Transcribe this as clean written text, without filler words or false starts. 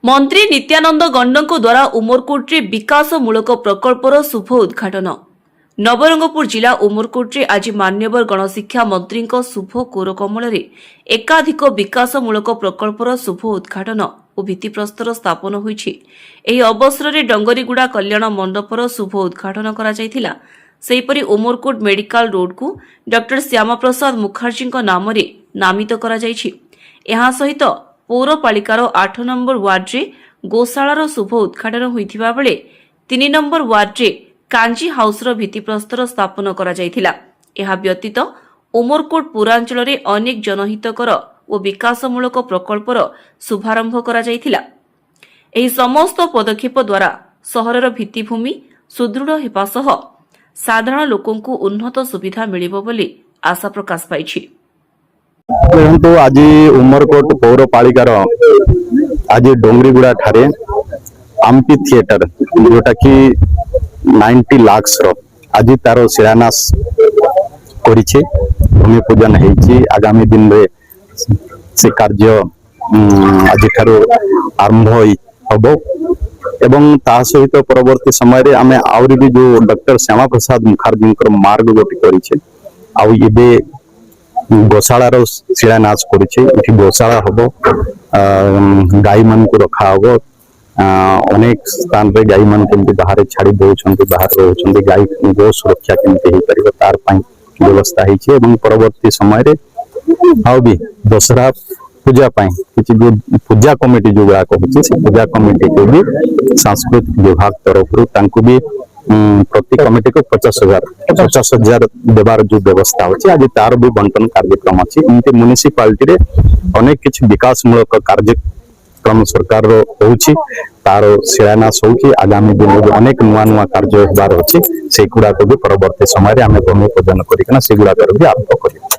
मंत्री नित्यानंद गंडों द्वारा उमरकोट्रे विकासमूलक प्रकल्पर शुभ उद्घाटन। नवरंगपुर जिला उमरकोट्रे आज मान्यवर गणशिक्षा मंत्री शुभ कोरकमल एकाधिक विकासमूलक प्रकल्पर शुभ उद्घाटन और भित्तिप्रस्तर स्थापन होईछि। एही अवसर में डंगरीगुड़ा कल्याण मंडपर शुभ उद्घाटन करा जायथिला। सेहीपरि उमरकोट मेडिकल रोड को डॉक्टर श्यामा प्रसाद मुखर्जी नाम नामित करा जायछि। एहा सहित पौरपालिकार 8 नंबर वार्ड रे गोशालार शुभ उद्घाटन होइथिबा बेले 3 नंबर वार्ड रे कांजी हाउसर भित्तिप्रस्तर स्थापन करा जायथिला। एहा व्यतीत उमरकोट पूरांचल रे अनेक जनहितकर और विकासमूलक प्रकल्पर शुभारंभ करा जायथिला। एही समस्त पदक्षेप द्वारा सहरर भित्तिभूमि सुदृढ़ हेबा सह साधारण लोकंकु उन्नत सुविधा मिलिबो बोली आशा प्रकाश पाइछि। देखो आज उमरकोट पौरपालिकार आज डोंगरीगुड़ा ठारे आम्पी थिएटर जोटा कि 90 लाख आज तार शिलान्यास करिछे। भूमि पूजन होइछि। आगामी दिन रे से कार्य आज ठारो आरंभ हबो एवं ता सहित परवर्ती समय रे आमे आउरी भी जो डॉक्टर श्यामा प्रसाद मुखर्जी मार्ग गोटी करिछे आउ एबे गोशालार शिलान्यास करिछे। एठी गोशाला हबो, गाई मान को रखा हबो। अनेक स्थान पे गाई मान केमती बाहर छाड़ी दउछन्ती, बाहर रहउछन्ती, गाई गो सुरक्षा केमती हे परिबो तार पई व्यवस्था हिचे। एवं परवर्ती समय रे आउ भी दशहरा पूजा पई किछि जो पूजा कमिटी जो गुड़ा कहउछि से पूजा कमिटी को भी सांस्कृतिक विभाग तरफ रु तांको भी प्रति कमिटी को 50,000 देवार जो व्यवस्था होची आज तार भी बंटन कार्यक्रम अछि। इनते म्युनिसिपालिटी रे अनेक किछि विकासमूलक कार्यक्रम सरकार रो होची तार शिलान्यास होची। आगामी दिन में अनेक नुआ नुआ कार्य होबार अछि से गुड़ा को भी परवर्ती समय रे हमें भूमि पूजन करिकना से गुड़ा कर भी आरंभ करियो।